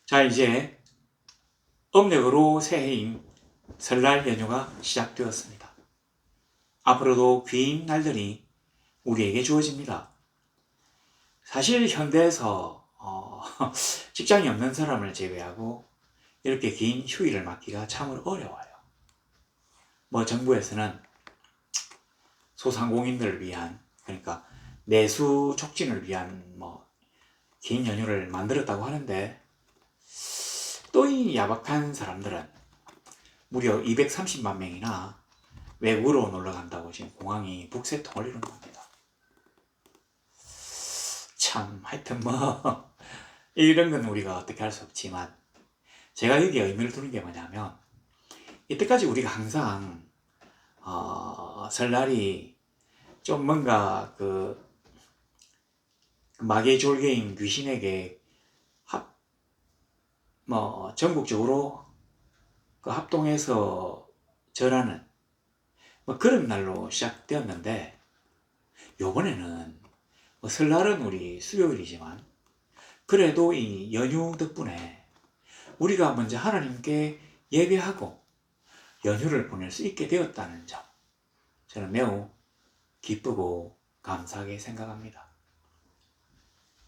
자, 이제 음력으로 새해인 설날 연휴가 시작되었습니다. 앞으로도 긴 날들이 우리에게 주어집니다. 사실 현대에서 직장이 없는 사람을 제외하고 이렇게 긴 휴일을 맞기가 참으로 어려워요. 정부에서는 소상공인들을 위한, 그러니까 내수 촉진을 위한 긴 연휴를 만들었다고 하는데, 또 이 야박한 사람들은 무려 230만 명이나 외국으로 놀러 간다고 지금 공항이 북새통을 이룬답니다. 참, 하여튼 이런 건 우리가 어떻게 할 수 없지만, 제가 여기에 의미를 두는 게 뭐냐면, 이때까지 우리가 항상 설날이 좀 뭔가 마귀의 졸개인 귀신에게 전국적으로 합동해서 절하는 그런 날로 시작되었는데, 요번에는 설날은 우리 수요일이지만 그래도 이 연휴 덕분에 우리가 먼저 하나님께 예배하고 연휴를 보낼 수 있게 되었다는 점, 저는 매우 기쁘고 감사하게 생각합니다.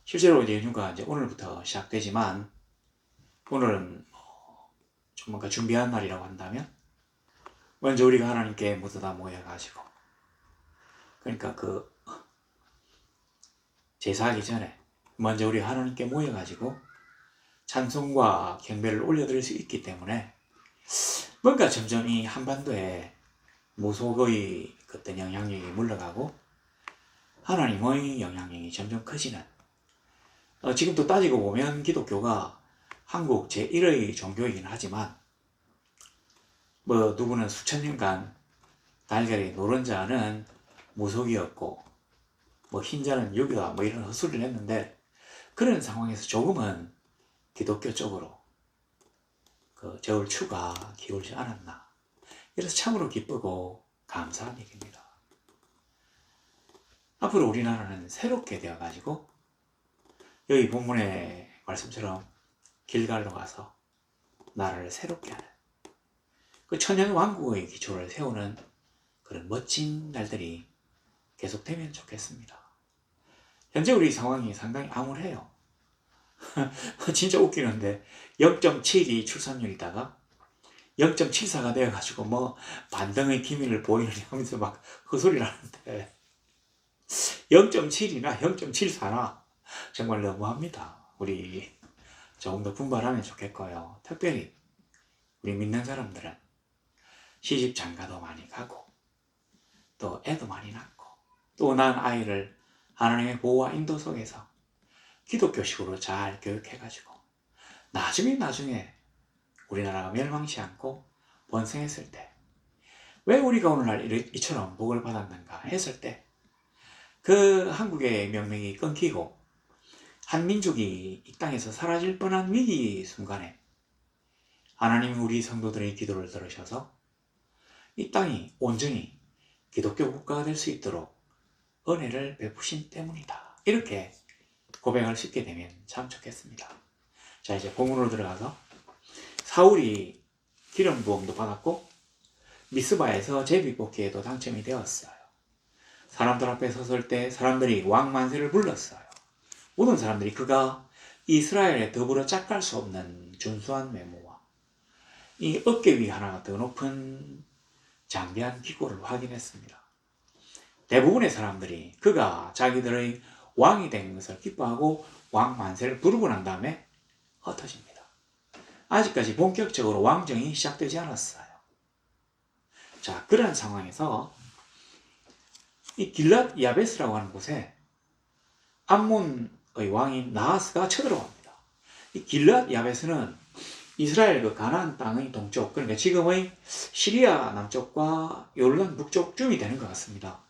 실제로 이제 연휴가 이제 오늘부터 시작되지만, 오늘은 좀 뭔가 준비한 날이라고 한다면, 먼저 우리가 하나님께 모두 다 모여가지고, 그러니까 제사하기 전에 먼저 우리 하나님께 모여가지고 찬송과 경배를 올려드릴 수 있기 때문에, 뭔가 점점 이 한반도에 무속의 어떤 영향력이 물러가고 하나님의 영향력이 점점 커지는, 지금도 따지고 보면 기독교가 한국 제1의 종교이긴 하지만, 누구는 수천 년간 달걀이 노른 자는 무속이었고 흰자는 유교다 이런 헛소리를 했는데, 그런 상황에서 조금은 기독교 쪽으로 저울 추가 기울지 않았나, 이래서 참으로 기쁘고 감사한 얘기입니다. 앞으로 우리나라는 새롭게 되어가지고 여기 본문의 말씀처럼 길갈로 가서 나라를 새롭게 하는 천년 왕국의 기초를 세우는 그런 멋진 날들이 계속되면 좋겠습니다. 현재 우리 상황이 상당히 암울해요. 진짜 웃기는데 0.7이 출산율이다가 0.74가 되어가지고 반등의 기미를 보이느냐 하면서 막 헛소리를 하는데, 0.7이나 0.74나 정말 너무합니다. 우리 조금 더 분발하면 좋겠고요. 특별히 우리 믿는 사람들은 시집 장가도 많이 가고 또 애도 많이 낳고 또 난 아이를 하나님의 보호와 인도 속에서 기독교식으로 잘 교육해가지고 나중에 우리나라가 멸망치 않고 번성했을 때, 왜 우리가 오늘날 이처럼 복을 받았는가 했을 때, 한국의 명맥이 끊기고 한민족이 이 땅에서 사라질 뻔한 위기 순간에 하나님 우리 성도들의 기도를 들으셔서 이 땅이 온전히 기독교 국가가 될 수 있도록 은혜를 베푸신 때문이다, 이렇게 고백할 수 있게 되면 참 좋겠습니다. 자, 이제 본문으로 들어가서, 사울이 기름 부음도 받았고 미스바에서 제비뽑기에도 당첨이 되었어요. 사람들 앞에 섰을 때 사람들이 왕 만세를 불렀어요. 모든 사람들이 그가 이스라엘에 더불어 짝갈 수 없는 준수한 외모와 이 어깨 위 하나가 더 높은 장대한 기고를 확인했습니다. 대부분의 사람들이 그가 자기들의 왕이 된 것을 기뻐하고 왕 만세를 부르고 난 다음에 흩어집니다. 아직까지 본격적으로 왕정이 시작되지 않았어요. 자, 그런 상황에서 이 길랏 야베스라고 하는 곳에 암몬의 왕인 나하스가 쳐들어갑니다. 이 길랏 야베스는 이스라엘 가나안 땅의 동쪽, 그러니까 지금의 시리아 남쪽과 요르단 북쪽쯤이 되는 것 같습니다.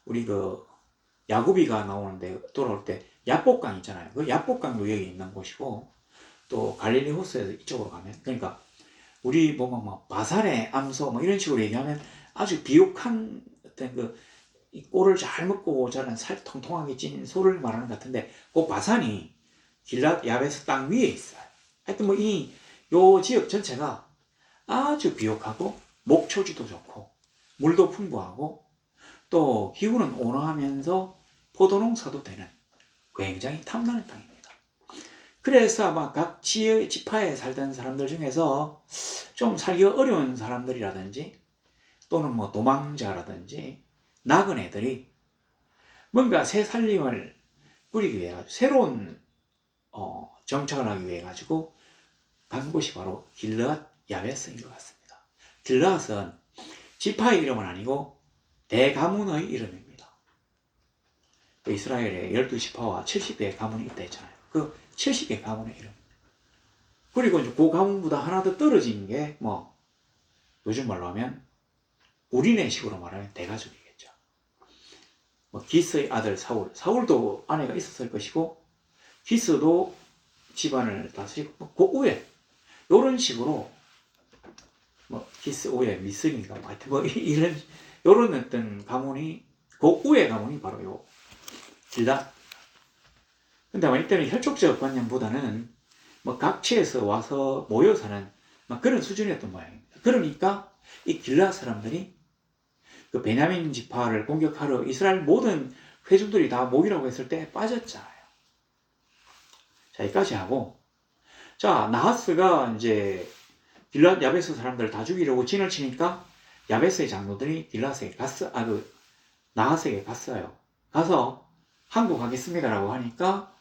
우리 야구비가 나오는데 돌아올 때 야복강 있잖아요. 그 야복강 구역에 있는 곳이고, 또 갈릴리 호수에서 이쪽으로 가면, 그러니까 우리 보면 바산의 암소 이런 식으로 얘기하면 아주 비옥한 어떤 이 꼴을 잘 먹고 자란 살 통통하게 찐 소를 말하는 것 같은데, 그 바산이 길랏 야베스 땅 위에 있어요. 하여튼 뭐 요 지역 전체가 아주 비옥하고 목초지도 좋고 물도 풍부하고 또 기후는 온화하면서 포도농사도 되는 굉장히 탐나는 땅입니다. 그래서 아마 각 지파에 살던 사람들 중에서 좀 살기가 어려운 사람들이라든지 또는 뭐 도망자라든지 나그네들이 뭔가 새 살림을 꾸리기 위해 새로운 정착을 하기 위해 가지고 간 곳이 바로 길르앗 야베스인 것 같습니다. 길르앗은 지파의 이름은 아니고 대가문의 이름입니다. 그 이스라엘에 12지파와 70개의 가문이 있다 했잖아요. 그 70개 가문의 이름. 그리고 이제 그 가문보다 하나 더 떨어진 게 뭐 요즘 말로 하면 우리네식으로 말하면 대가족이겠죠. 뭐 기스의 아들 사울도 아내가 있었을 것이고 기스도 집안을 다스리고 그 위에 이런 식으로 뭐 기스 위에 미스인가 뭐 하여튼 뭐 이런 어떤 가문이 그 위에 가문이 바로 요 길다. 근데 이때는 혈족적 관념보다는 뭐 각지에서 와서 모여 사는 막 그런 수준이었던 모양입니다. 그러니까 이 길라 사람들이 그 베냐민 지파를 공격하러 이스라엘 모든 회중들이 다 모이라고 했을 때 빠졌잖아요. 자, 여기까지 하고, 자, 나하스가 이제 길랏 야베스 사람들 다 죽이려고 진을 치니까 야베스의 장로들이 나하스에게 갔어요. 가서 항복 하겠습니다라고 하니까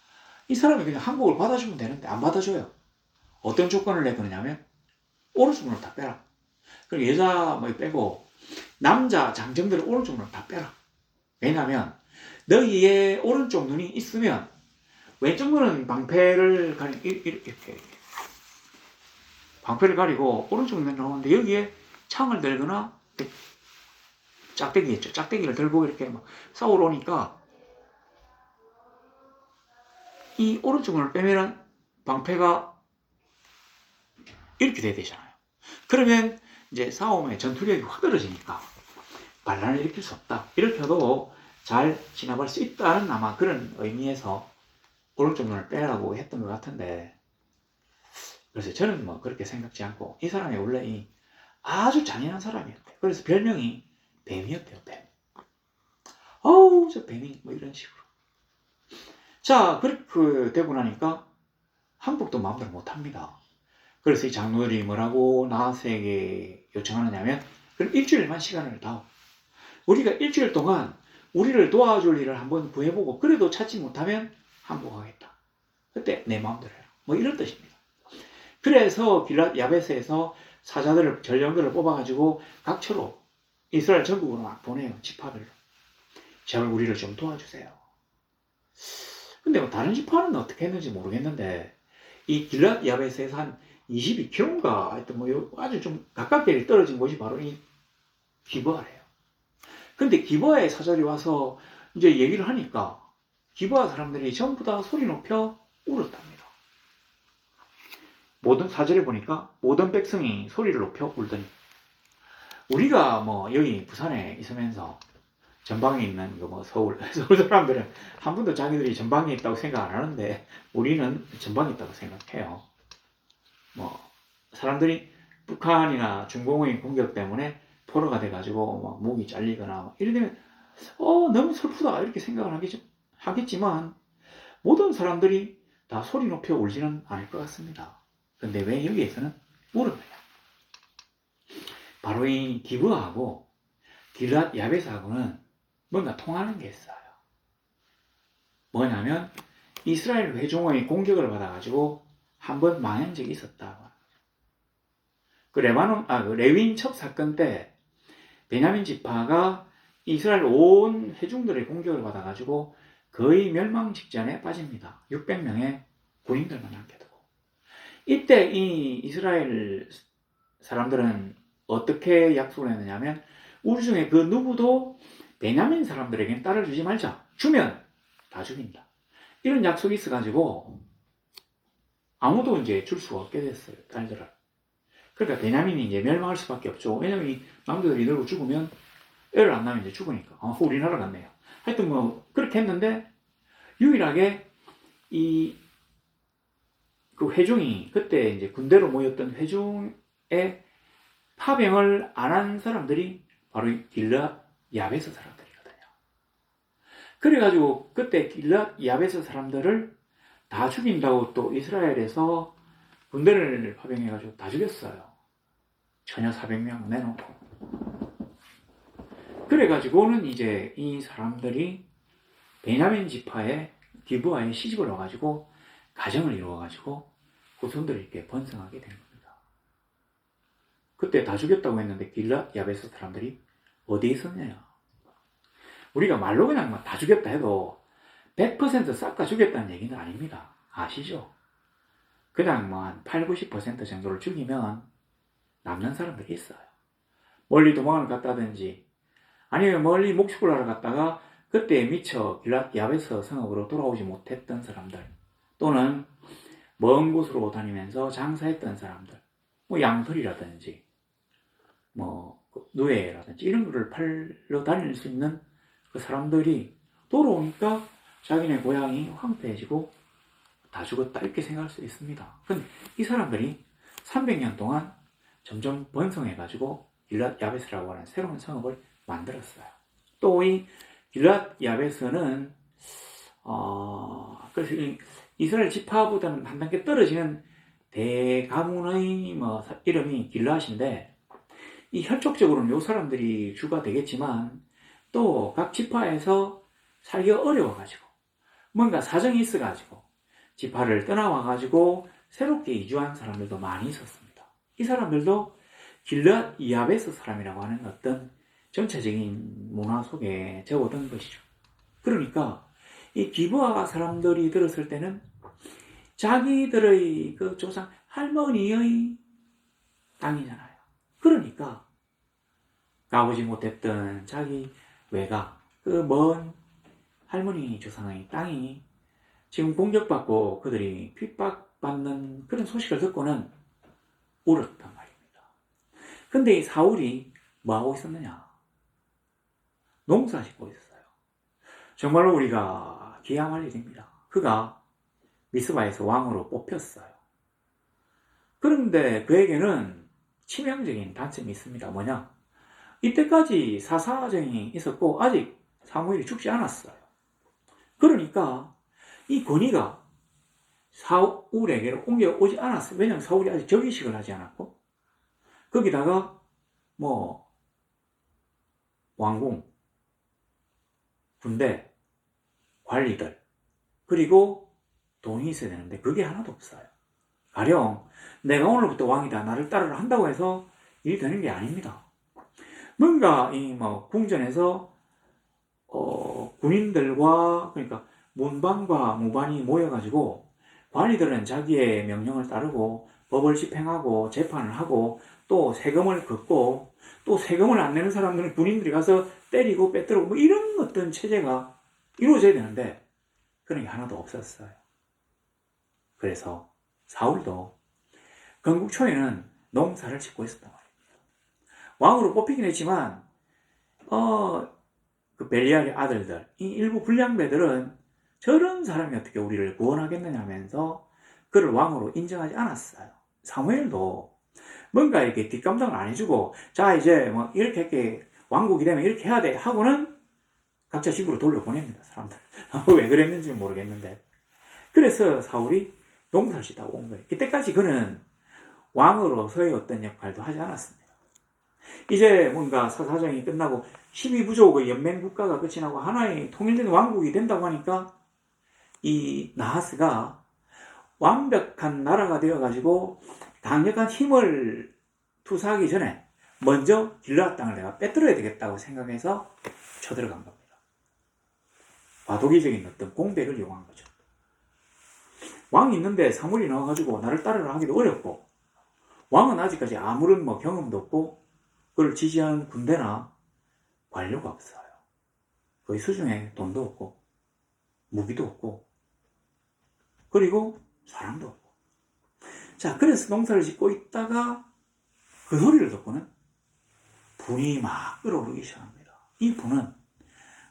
이 사람이 그냥 항복을 받아주면 되는데 안 받아줘요. 어떤 조건을 내거냐면 오른쪽 눈을 다 빼라. 그리고 여자 뭐 빼고 남자 장정들의 오른쪽 눈을 다 빼라. 왜냐하면 너희의 오른쪽 눈이 있으면 왼쪽 눈은 방패를 이렇게 방패를 가리고 오른쪽 눈이 나오는데 여기에 창을 들거나 짝대기 있죠. 짝대기를 들고 이렇게 막 싸우러 오니까 이 오른쪽 눈을 빼면 방패가 이렇게 돼야 되잖아요. 그러면 이제 싸움의 전투력이 확 떨어지니까 반란을 일으킬 수 없다. 이렇게 해도 잘 진압할 수 있다는 아마 그런 의미에서 오른쪽 눈을 빼라고 했던 것 같은데, 그래서 저는 뭐 그렇게 생각지 않고 이 사람이 원래 아주 잔인한 사람이었대요. 그래서 별명이 뱀이었대요. 뱀. 어우 저 뱀이 뭐 이런 식으로. 자 그렇게 되고 나니까 항복도 마음대로 못합니다. 그래서 이 장로들이 뭐라고 나하스에게 요청하느냐면 그럼 일주일만 시간을 다오. 우리가 일주일 동안 우리를 도와줄 일을 한번 구해보고 그래도 찾지 못하면 항복하겠다. 그때 내 마음대로 해라. 뭐 이런 뜻입니다. 그래서 길랏 야베스에서 사자들을 전령들을 뽑아가지고 각처로 이스라엘 전국으로 막 보내요. 지파별로. 제발 우리를 좀 도와주세요. 근데 뭐 다른 지파는 어떻게 했는지 모르겠는데 이 길랏 야베스에서 한 22km인가 하여튼 뭐 아주 좀 가깝게 떨어진 곳이 바로 이 기브아래요. 근데 기브아의 사절이 와서 이제 얘기를 하니까 기브아 사람들이 전부 다 소리 높여 울었답니다. 모든 사절에 보니까 모든 백성이 소리를 높여 울더니 우리가 뭐 여기 부산에 있으면서 전방에 있는 뭐 서울 사람들은 한 번도 자기들이 전방에 있다고 생각 안 하는데 우리는 전방에 있다고 생각해요. 뭐 사람들이 북한이나 중공의 공격 때문에 포로가 돼가지고 막 목이 잘리거나 이러면 너무 슬프다 이렇게 생각을 하겠지만 모든 사람들이 다 소리 높여 울지는 않을 것 같습니다. 근데 왜 여기에서는 울었느냐? 바로 이 기브아하고 길랏 야베스하고는 뭔가 통하는 게 있어요. 뭐냐면 이스라엘 회중의 공격을 받아가지고 한번 망한 적이 있었다. 그 레윈 첩 사건 때 베냐민 지파가 이스라엘 온 회중들의 공격을 받아가지고 거의 멸망 직전에 빠집니다. 600명의 군인들만 남게 되고 이때 이 이스라엘 사람들은 어떻게 약속을 했느냐면 우리 중에 그 누구도 베냐민 사람들에게는 딸을 주지 말자. 주면 다 죽인다. 이런 약속이 있어가지고 아무도 이제 줄 수가 없게 됐어요. 딸들을. 그러니까 베냐민이 이제 멸망할 수밖에 없죠. 왜냐면 이 남자들이 늙어 죽으면 애를 안 낳으면 이제 죽으니까. 우리나라 같네요. 하여튼 뭐 그렇게 했는데 유일하게 이 그 회중이 그때 이제 군대로 모였던 회중에 파병을 안 한 사람들이 바로 길르앗 야베스 사람들이거든요. 그래가지고 그때 길르앗 야베스 사람들을 다 죽인다고 또 이스라엘에서 군대를 파병해가지고 다 죽였어요. 처녀 400명 내놓고. 그래가지고는 이제 이 사람들이 베냐민 지파의 기브아에 시집을 와가지고 가정을 이루어가지고 후손들이 이렇게 번성하게 된 겁니다. 그때 다 죽였다고 했는데 길르앗 야베스 사람들이 어디에 있었냐? 우리가 말로 그냥 다 죽였다 해도 100% 싹 다 죽였다는 얘기는 아닙니다. 아시죠? 그냥 뭐 한 8, 90% 정도를 죽이면 남는 사람들이 있어요. 멀리 도망을 갔다든지 아니면 멀리 목축을 하러 갔다가 그때 미처 길르앗 야베스 성읍으로 돌아오지 못했던 사람들, 또는 먼 곳으로 다니면서 장사했던 사람들, 뭐 양털이라든지 뭐 누에라든지 이런 거를 팔러 다닐 수 있는 그 사람들이 돌아오니까 자기네 고향이 황폐해지고 다 죽었다 이렇게 생각할 수 있습니다. 근데 이 사람들이 300년 동안 점점 번성해가지고 길르앗 야베스라고 하는 새로운 성읍을 만들었어요. 또 이 길르앗 야베스는 그래서 이스라엘 지파보다는 한 단계 떨어지는 대가문의 이름이 길르앗인데, 이 혈족적으로는 이 사람들이 주가 되겠지만 또 각 지파에서 살기가 어려워가지고 뭔가 사정이 있어가지고 지파를 떠나와가지고 새롭게 이주한 사람들도 많이 있었습니다. 이 사람들도 길르앗 야베스 사람이라고 하는 어떤 전체적인 문화 속에 적어둔 것이죠. 그러니까 이 기브아 사람들이 들었을 때는 자기들의 그 조상 할머니의 땅이잖아요. 그러니까 가보지 못했던 자기 외가 그 먼 할머니 조상의 땅이 지금 공격받고 그들이 핍박받는 그런 소식을 듣고는 울었단 말입니다. 근데 이 사울이 뭐하고 있었느냐? 농사 짓고 있었어요. 정말로 우리가 기함할 일입니다. 그가 미스바에서 왕으로 뽑혔어요. 그런데 그에게는 치명적인 단점이 있습니다. 뭐냐? 이때까지 사사정이 있었고 아직 사무엘이 죽지 않았어요. 그러니까 이 권위가 사울에게로 옮겨오지 않았어요. 왜냐하면 사울이 아직 즉위식을 하지 않았고, 거기다가 뭐 왕궁, 군대, 관리들, 그리고 돈이 있어야 되는데 그게 하나도 없어요. 가령 내가 오늘부터 왕이다, 나를 따르라 한다고 해서 일이 되는 게 아닙니다. 뭔가 이 궁전에서 군인들과, 그러니까 문반과 무반이 모여가지고 관리들은 자기의 명령을 따르고 법을 집행하고 재판을 하고 또 세금을 걷고, 또 세금을 안 내는 사람들은 군인들이 가서 때리고 빼뜨리고 뭐 이런 어떤 체제가 이루어져야 되는데 그런 게 하나도 없었어요. 그래서 사울도 건국 초에는 농사를 짓고 있었단 말입니다. 왕으로 뽑히긴 했지만 그 벨리알의 아들들, 이 일부 불량배들은 저런 사람이 어떻게 우리를 구원하겠느냐 하면서 그를 왕으로 인정하지 않았어요. 사무엘도 뭔가 이렇게 뒷감당을 안 해주고, 자 이제 뭐 이렇게 왕국이 되면 이렇게 해야 돼 하고는 각자 집으로 돌려보냅니다. 사람들 왜 그랬는지는 모르겠는데. 그래서 사울이 농사를 짓다고 온 거예요. 이때까지 그는 왕으로서의 어떤 역할도 하지 않았습니다. 이제 뭔가 사사정이 끝나고 12부족의 연맹국가가 끝이 나고 하나의 통일된 왕국이 된다고 하니까 이 나하스가 완벽한 나라가 되어가지고 강력한 힘을 투사하기 전에 먼저 길르앗 땅을 내가 빼들어야 되겠다고 생각해서 쳐들어간 겁니다. 과도기적인 어떤 공백을 이용한 거죠. 왕이 있는데 사물이 나와가지고 나를 따르라 하기도 어렵고, 왕은 아직까지 아무런 경험도 없고 그걸 지지하는 군대나 관료가 없어요. 거의 수중에 돈도 없고 무기도 없고 그리고 사람도 없고. 자, 그래서 농사를 짓고 있다가 그 소리를 듣고는 분이 막 끓어오르기 시작합니다. 이 분은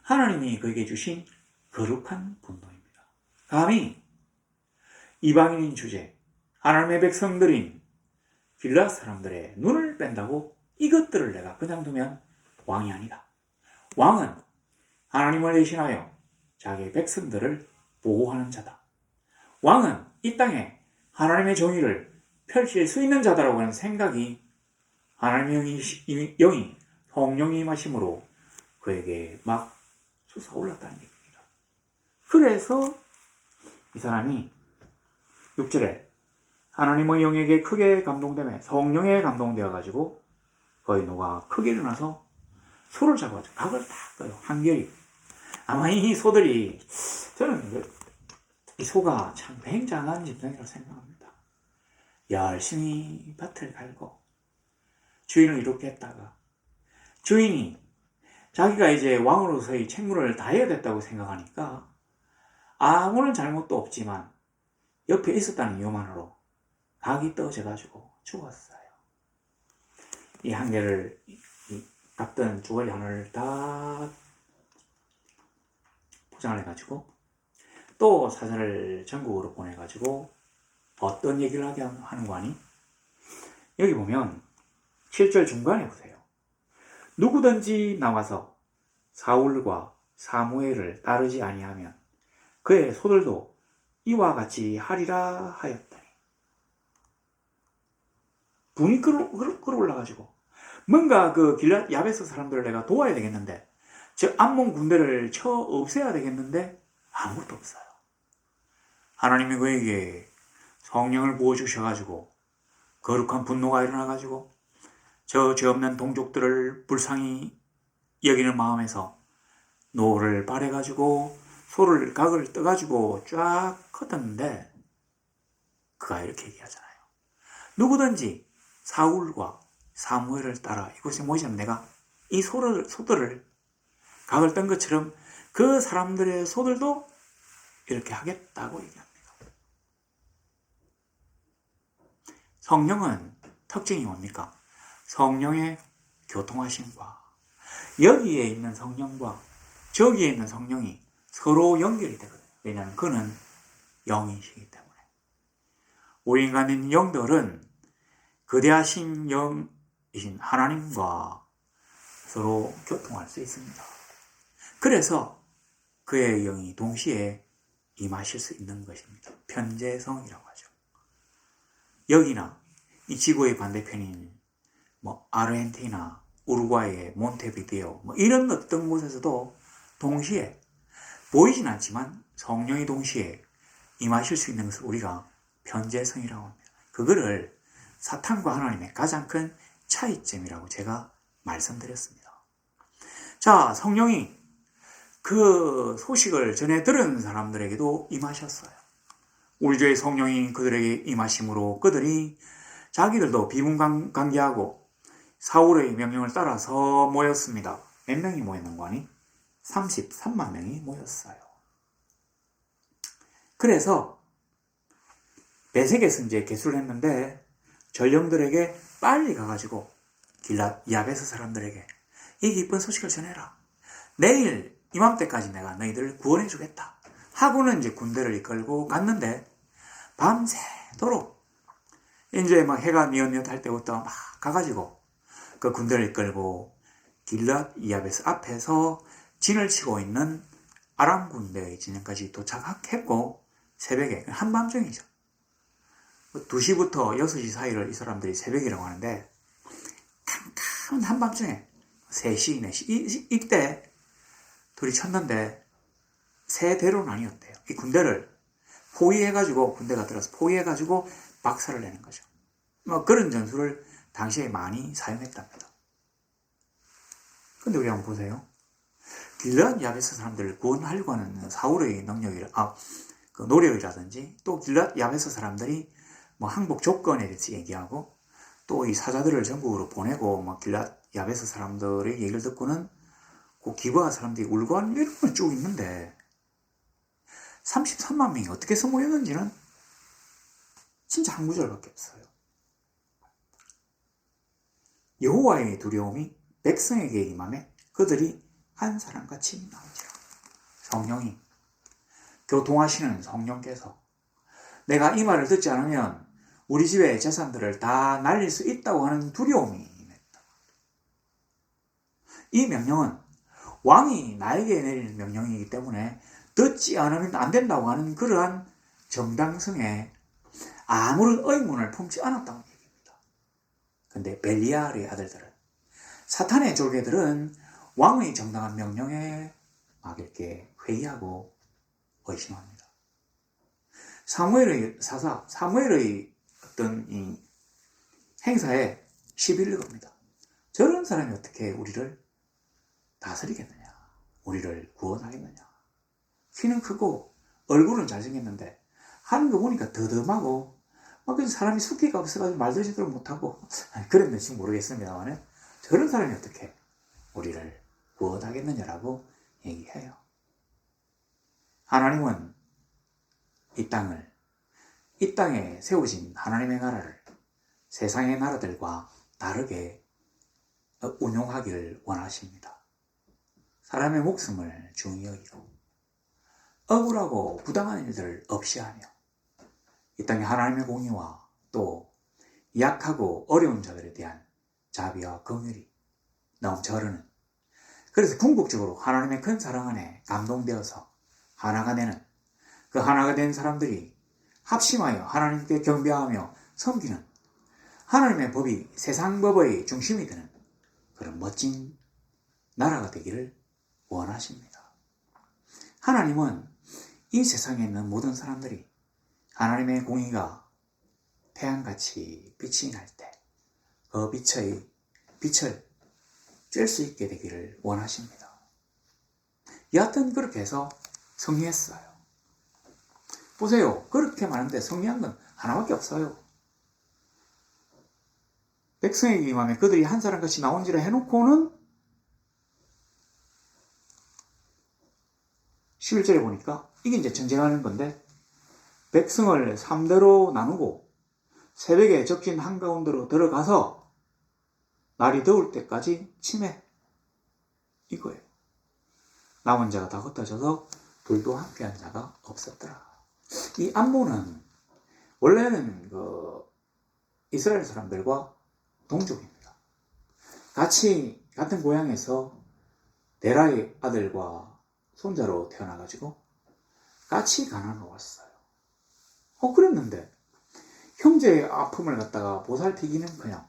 하나님이 그에게 주신 거룩한 분노입니다. 감히 이방인인 주제, 하나님의 백성들인 길앗 사람들의 눈을 뺀다고 이것들을 내가 그냥 두면 왕이 아니다. 왕은 하나님을 대신하여 자기의 백성들을 보호하는 자다. 왕은 이 땅에 하나님의 정의를 펼칠 수 있는 자다라고 하는 생각이 하나님의 영이 성령이 임하심으로 그에게 막 솟아올랐다는 얘기입니다. 그래서 이 사람이 6절에 하나님의 영에게 크게 감동되며 성령에 감동되어 가지고 거의 노가 크게 일어나서 소를 잡아가지고 각을 딱 떠요. 한결이. 아마 이 소들이, 저는 이 소가 참 굉장한 짐승이라고 생각합니다. 열심히 밭을 갈고 주인을 이롭게 했다가 주인이 자기가 이제 왕으로서의 책무를 다해야 됐다고 생각하니까 아무런 잘못도 없지만 옆에 있었다는 이유만으로 각이 떨어져가지고 죽었어요. 이 한 개를 깎던 주거리 하나를 다 포장을 해가지고 또 사자를 전국으로 보내가지고 어떤 얘기를 하게 하는 거 아니? 여기 보면 7절 중간에 보세요. 누구든지 나와서 사울과 사무엘을 따르지 아니하면 그의 소들도 이와 같이 하리라 하였더니 분이 끌어올라가지고 뭔가 그 길앗 야베스 사람들을 내가 도와야 되겠는데 저 암몬 군대를 쳐 없애야 되겠는데 아무것도 없어요. 하나님이 그에게 성령을 부어주셔가지고 거룩한 분노가 일어나가지고 저 죄 없는 동족들을 불쌍히 여기는 마음에서 노를 발해가지고 소를 각을 떠가지고 쫙 걷었는데 그가 이렇게 얘기하잖아요. 누구든지 사울과 사무엘을 따라 이곳에 모이자면 내가 이 소들을 각을 뜬 것처럼 그 사람들의 소들도 이렇게 하겠다고 얘기합니다. 성령은 특징이 뭡니까? 성령의 교통하심과 여기에 있는 성령과 저기에 있는 성령이 서로 연결이 되거든요. 왜냐하면 그는 영이시기 때문에. 우리 인간인 영들은 거대하신 영이신 하나님과 서로 교통할 수 있습니다. 그래서 그의 영이 동시에 임하실 수 있는 것입니다. 편재성이라고 하죠. 여기나 이 지구의 반대편인 아르헨티나, 우루과이의 몬테비데오 이런 어떤 곳에서도 동시에 보이진 않지만 성령이 동시에 임하실 수 있는 것을 우리가 편재성이라고 합니다. 그거를 사탄과 하나님의 가장 큰 차이점이라고 제가 말씀드렸습니다. 자, 성령이 그 소식을 전해 들은 사람들에게도 임하셨어요. 우리 주의 성령이 그들에게 임하심으로 그들이 자기들도 비문관계하고 사울의 명령을 따라서 모였습니다. 몇 명이 모였는 거 아니? 33만 명이 모였어요. 그래서 베색에서 이제 개수를 했는데 전령들에게 빨리 가가지고 길앗 야베스 사람들에게 이 기쁜 소식을 전해라. 내일 이맘때까지 내가 너희들을 구원해 주겠다. 하고는 이제 군대를 이끌고 갔는데 밤새도록 이제 막 해가 뉘엿뉘엿할 때부터 막 가가지고 그 군대를 이끌고 길앗 야베스 앞에서 진을 치고 있는 아람 군대의 진영까지 도착했고 새벽에 한밤중이죠. 2시부터 6시 사이를 이 사람들이 새벽이라고 하는데 캄캄한 한밤중에 3시, 4시 이때 둘이 쳤는데 세 대로 나뉘었대요. 이 군대를 포위해가지고 군대가 들어서 포위해가지고 박살을 내는 거죠. 그런 전술을 당시에 많이 사용했답니다. 근데 우리 한번 보세요. 길앗 야베스 사람들을 구원하려고 하는 사울의 그 노력이라든지 또 길앗 야베스 사람들이 항복 조건에 대해서 얘기하고 또 이 사자들을 전국으로 보내고 길앗 야베스 사람들의 얘기를 듣고는 그 기부한 사람들이 울고 하는 이런 건 쭉 있는데 33만 명이 어떻게 해서 모였는지는 진짜 한 구절밖에 없어요. 여호와의 두려움이 백성에게 임하매 그들이 한 사람같이 나오지라. 성령이 교통하시는 성령께서 내가 이 말을 듣지 않으면 우리 집의 재산들을 다 날릴 수 있다고 하는 두려움이 임했다. 이 명령은 왕이 나에게 내리는 명령이기 때문에 듣지 않으면 안 된다고 하는 그러한 정당성에 아무런 의문을 품지 않았다는 얘기입니다. 근데 벨리알의 아들들은, 사탄의 졸개들은 왕의 정당한 명령에 막 이렇게 회의하고 의심합니다. 사무엘의 어떤 이 행사에 시비를 겁니다. 저런 사람이 어떻게 우리를 다스리겠느냐, 우리를 구원하겠느냐. 키는 크고 얼굴은 잘생겼는데 하는 거 보니까 더듬하고 막 사람이 숙기가 없어가지고 말도 제대로 못하고 그랬는지 모르겠습니다만 저런 사람이 어떻게 우리를 구원하겠느냐라고 얘기해요. 하나님은 이 땅에 세우신 하나님의 나라를 세상의 나라들과 다르게 운용하기를 원하십니다. 사람의 목숨을 중히 여기고 억울하고 부당한 일들을 없이 하며 이 땅에 하나님의 공의와 또 약하고 어려운 자들에 대한 자비와 긍휼이 넘쳐 흐르는, 그래서 궁극적으로 하나님의 큰 사랑 안에 감동되어서 하나가 되는, 그 하나가 된 사람들이 합심하여 하나님께 경배하며 섬기는 하나님의 법이 세상 법의 중심이 되는 그런 멋진 나라가 되기를 원하십니다. 하나님은 이 세상에 있는 모든 사람들이 하나님의 공의가 태양같이 빛이 날 때 그 빛을 쬐을 수 있게 되기를 원하십니다. 여하튼 그렇게 해서 승리했어요. 보세요. 그렇게 많은데 승리한 건 하나밖에 없어요. 백성에게 임하면 그들이 한 사람같이 나온지라 해놓고는 11절에 보니까 이게 이제 전쟁하는 건데, 백성을 3대로 나누고 새벽에 적진 한가운데로 들어가서 날이 더울 때까지 치매, 이거예요. 남은 자가 다 흩어져서 둘도 함께한 자가 없었더라. 이 암몬은 원래는 이스라엘 사람들과 동족입니다. 같은 고향에서 데라의 아들과 손자로 태어나가지고 같이 가나안으로 왔어요. 그랬는데 형제의 아픔을 갖다가 보살피기는커녕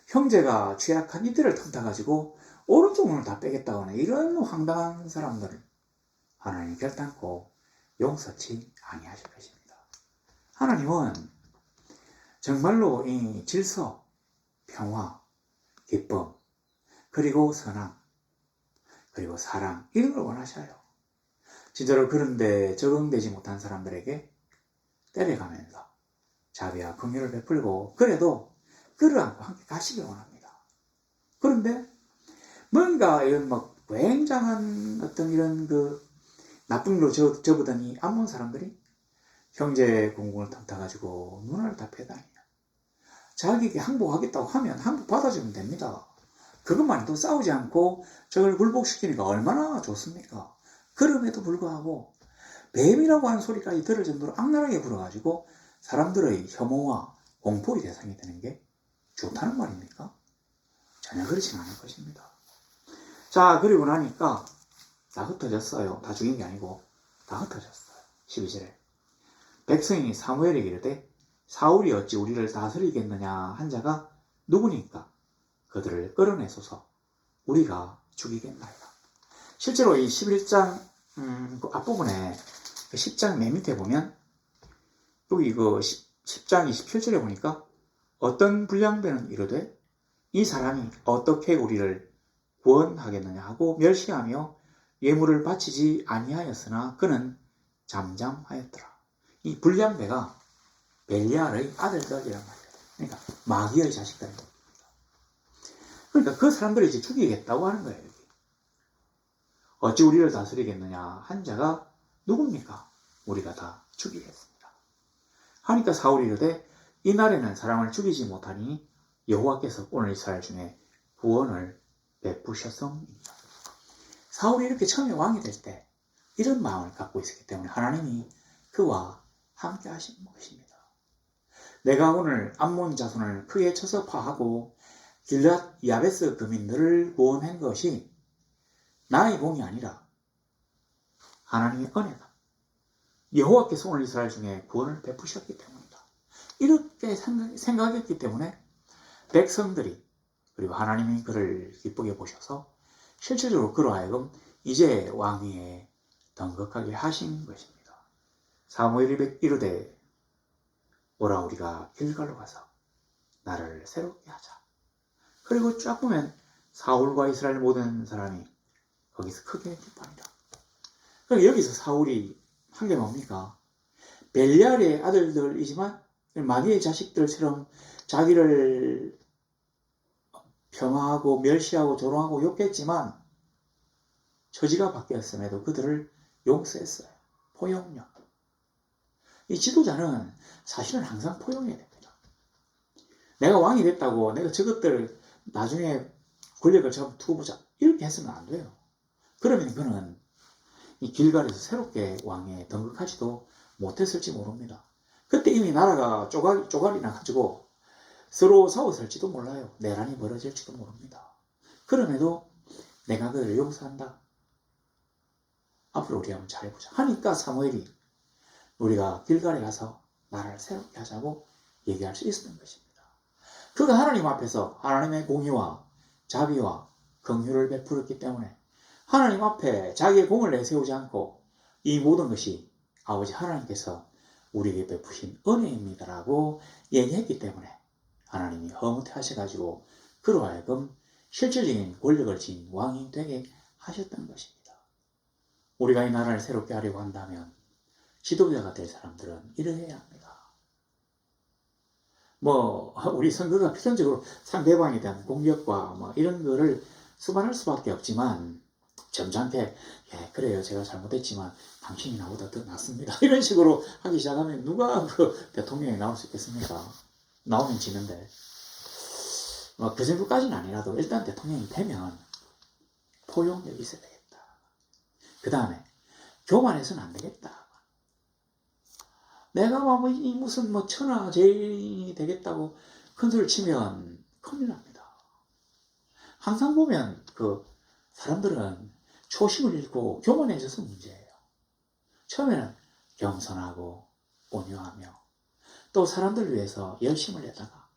형제가 취약한 이들을 틈타가지고 오른쪽 눈을 다 빼겠다고 하는 이런 황당한 사람들을 하나님이 결단코 용서치 아니하실 것입니다. 하나님은 정말로 이 질서, 평화, 기쁨, 그리고 선함, 그리고 사랑, 이런 걸 원하셔요. 진짜로 그런데 적응되지 못한 사람들에게 때려가면서 자비와 긍휼을 베풀고, 그래도 끌어안고 함께 가시길 원합니다. 그런데 뭔가 이런 굉장한 어떤 이런 나쁜 일로 접어든 이 암몬 사람들이 형제 공공을 탐타가지고 눈을 다 패다니요. 자기에게 항복하겠다고 하면 항복 받아주면 됩니다. 그것만 해도 싸우지 않고 저걸 굴복시키니까 얼마나 좋습니까? 그럼에도 불구하고 뱀이라고 하는 소리까지 들을 정도로 악랄하게 굴어가지고 사람들의 혐오와 공포의 대상이 되는 게 좋다는 말입니까? 전혀 그렇지는 않을 것입니다. 자, 그리고 나니까 다 흩어졌어요. 다 죽인 게 아니고 다 흩어졌어요. 12절에 백성이 사무엘에게 이르되 사울이 어찌 우리를 다스리겠느냐 한 자가 누구니까 그들을 끌어내소서 우리가 죽이겠나이다. 실제로 이 11장 그 앞부분에 10장 맨 밑에 보면 여기 10장 27절에 보니까 어떤 불량배는 이르되 이 사람이 어떻게 우리를 구원하겠느냐 하고 멸시하며 예물을 바치지 아니하였으나 그는 잠잠하였더라. 이 불량배가 벨리알의 아들들이란 말이에요. 그러니까 마귀의 자식들입니다. 그러니까 그 사람들을 이제 죽이겠다고 하는 거예요. 여기. 어찌 우리를 다스리겠느냐 한 자가 누굽니까? 우리가 다 죽이겠습니다. 하니까 사울이 이르되 이날에는 사람을 죽이지 못하니 여호와께서 오늘 이스라엘 중에 구원을 베푸셨습니다. 사울이 이렇게 처음에 왕이 될 때 이런 마음을 갖고 있었기 때문에 하나님이 그와 함께 하신 것입니다. 내가 오늘 암몬 자손을 크게 쳐서 파하고 길앗 야베스 거민들을 구원한 것이 나의 공이 아니라 하나님의 은혜다. 여호와께서 오늘 이스라엘 중에 구원을 베푸셨기 때문이다. 이렇게 생각했기 때문에 백성들이 그리고 하나님이 그를 기쁘게 보셔서 실질적으로 그로 하여금 이제 왕위에 등극하게 하신 것입니다. 사무엘이 이르되 오라 우리가 길갈로 가서 나를 새롭게 하자. 그리고 쫙 보면 사울과 이스라엘 모든 사람이 거기서 크게 기뻐합니다. 그럼 여기서 사울이 한 게 뭡니까? 벨리알의 아들들이지만 마귀의 자식들처럼 자기를 폄하하고 멸시하고 조롱하고 욕했지만 처지가 바뀌었음에도 그들을 용서했어요. 포용력. 이 지도자는 사실은 항상 포용해야 됩니다. 내가 왕이 됐다고 내가 저것들 나중에 권력을 좀 두고 보자 이렇게 했으면 안 돼요. 그러면 그는 이 길갈에서 새롭게 왕에 등극하지도 못했을지 모릅니다. 그때 이미 나라가 쪼가리 나가지고 서로 싸웠을지도 몰라요. 내란이 벌어질지도 모릅니다. 그럼에도 내가 그들을 용서한다. 앞으로 우리 한번 잘해보자 하니까 사무엘이 우리가 길갈에 가서 나라를 새롭게 하자고 얘기할 수 있었던 것입니다. 그가 하나님 앞에서 하나님의 공의와 자비와 긍휼을 베풀었기 때문에 하나님 앞에 자기의 공을 내세우지 않고 이 모든 것이 아버지 하나님께서 우리에게 베푸신 은혜입니다라고 얘기했기 때문에 하나님이 허무해 하셔가지고 그로 하여금 실질적인 권력을 지닌 왕이 되게 하셨던 것입니다. 우리가 이 나라를 새롭게 하려고 한다면 지도자가 될 사람들은 이래야 합니다. 우리 선거가 필연적으로 상대방에 대한 공격과 이런 거를 수반할 수밖에 없지만 점잖게 그래요 제가 잘못했지만 당신이 나보다 더 낫습니다 이런 식으로 하기 시작하면 누가 그 대통령이 나올 수 있겠습니까? 나오면 지는데 그 정도까지는 아니라도 일단 대통령이 되면 포용력이 있어야 되겠다. 그 다음에 교만해서는 안 되겠다. 내가 무슨 천하제일이 되겠다고 큰 소리를 치면 큰일 납니다. 항상 보면 사람들은 초심을 잃고 교만해져서 문제예요. 처음에는 겸손하고 온유하며 또 사람들을 위해서 열심을 내다가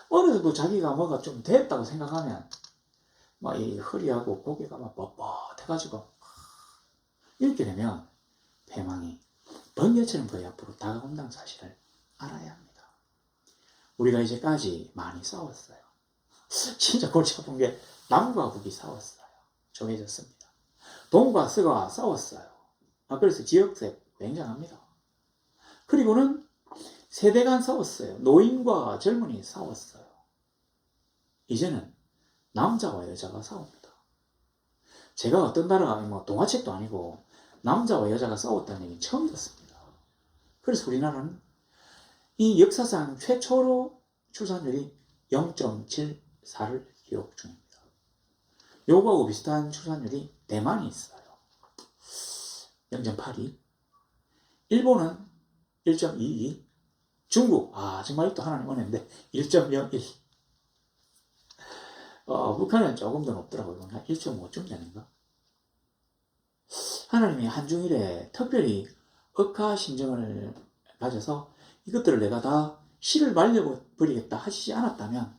어느 정도 자기가 뭐가 좀 됐다고 생각하면 이 허리하고 고개가 뻣뻣해가지고 이렇게 되면 패망이 번개처럼 거의 앞으로 다가온다는 사실을 알아야 합니다. 우리가 이제까지 많이 싸웠어요. 진짜 골치 아픈 게 남과 북이 싸웠어요. 정해졌습니다. 동과 서가 싸웠어요. 그래서 지역색 굉장합니다. 그리고는 세대 간 싸웠어요. 노인과 젊은이 싸웠어요. 이제는 남자와 여자가 싸웁니다. 제가 어떤 나라 동화책도 아니고 남자와 여자가 싸웠다는 얘기 처음 듣습니다. 그래서 우리나라는 이 역사상 최초로 출산율이 0.74를 기록 중입니다. 요거하고 비슷한 출산율이 대만이 있어요. 0.82. 일본은 1.22. 중국, 정말 또 하나님 은혜인데 1.01. 북한은 조금 더 높더라고요. 1.5쯤 되는가? 하나님이 한중일에 특별히 억하심정을 가져서 이것들을 내가 다 씨를 말려버리겠다 하시지 않았다면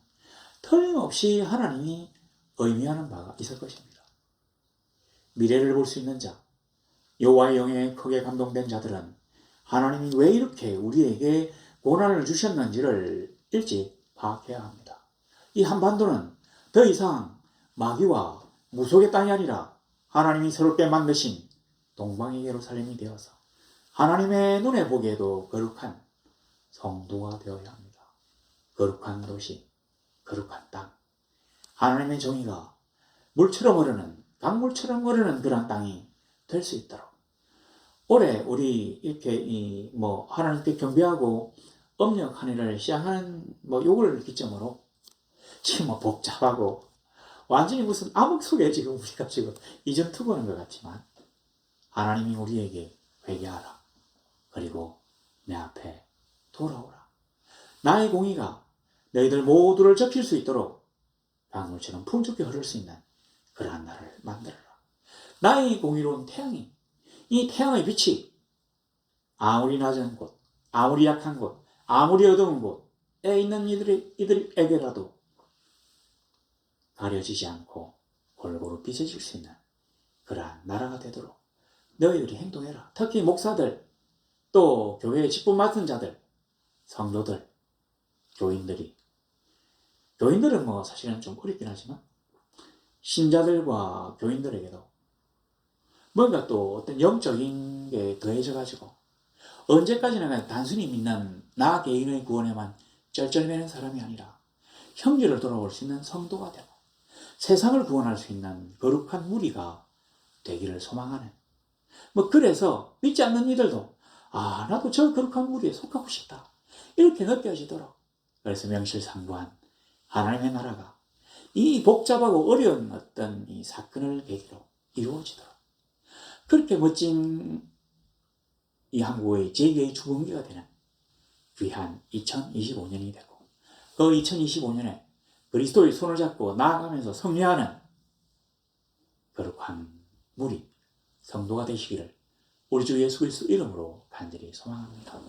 틀림없이 하나님이 의미하는 바가 있을 것입니다. 미래를 볼 수 있는 자, 여호와의 영에 크게 감동된 자들은 하나님이 왜 이렇게 우리에게 고난을 주셨는지를 일찍 파악해야 합니다. 이 한반도는 더 이상 마귀와 무속의 땅이 아니라 하나님이 새롭게 만드신 동방의 예루살렘이 되어서 하나님의 눈에 보기에도 거룩한 성도가 되어야 합니다. 거룩한 도시, 거룩한 땅, 하나님의 정의가 물처럼 흐르는, 강물처럼 흐르는 그런 땅이 될 수 있도록 올해 우리 이렇게 하나님께 경배하고 음력 한 해를 시작하는 요걸 기점으로 지금 복잡하고 완전히 무슨 암흑 속에 지금 우리가 지금 이점 투구하는 것 같지만 하나님이 우리에게 회개하라. 그리고 내 앞에 돌아오라. 나의 공의가 너희들 모두를 접힐 수 있도록 강물처럼 풍족히 흐를 수 있는 그러한 나라를 만들어라. 나의 공의로운 태양이, 이 태양의 빛이 아무리 낮은 곳, 아무리 약한 곳, 아무리 어두운 곳에 있는 이들에게라도 가려지지 않고 골고루 비춰질 수 있는 그러한 나라가 되도록 너희들이 행동해라. 특히 목사들, 또 교회의 직분 맡은 자들, 성도들, 교인들은 뭐 사실은 좀 어렵긴 하지만 신자들과 교인들에게도 뭔가 또 어떤 영적인 게 더해져 가지고 언제까지나 그냥 단순히 믿는 나 개인의 구원에만 쩔쩔매는 사람이 아니라 형제를 돌아볼 수 있는 성도가 되고 세상을 구원할 수 있는 거룩한 무리가 되기를 소망하는, 뭐 그래서 믿지 않는 이들도 나도 저 거룩한 무리에 속하고 싶다 이렇게 느껴지도록, 그래서 명실상부한 하나님의 나라가 이 복잡하고 어려운 어떤 이 사건을 계기로 이루어지도록, 그렇게 멋진 이 한국의 제2의 주범기가 되는 귀한 2025년이 되고, 그 2025년에 그리스도의 손을 잡고 나아가면서 승리하는 거룩한 무리, 성도가 되시기를 우리 주 예수 그리스도 이름으로 간절히 소망합니다.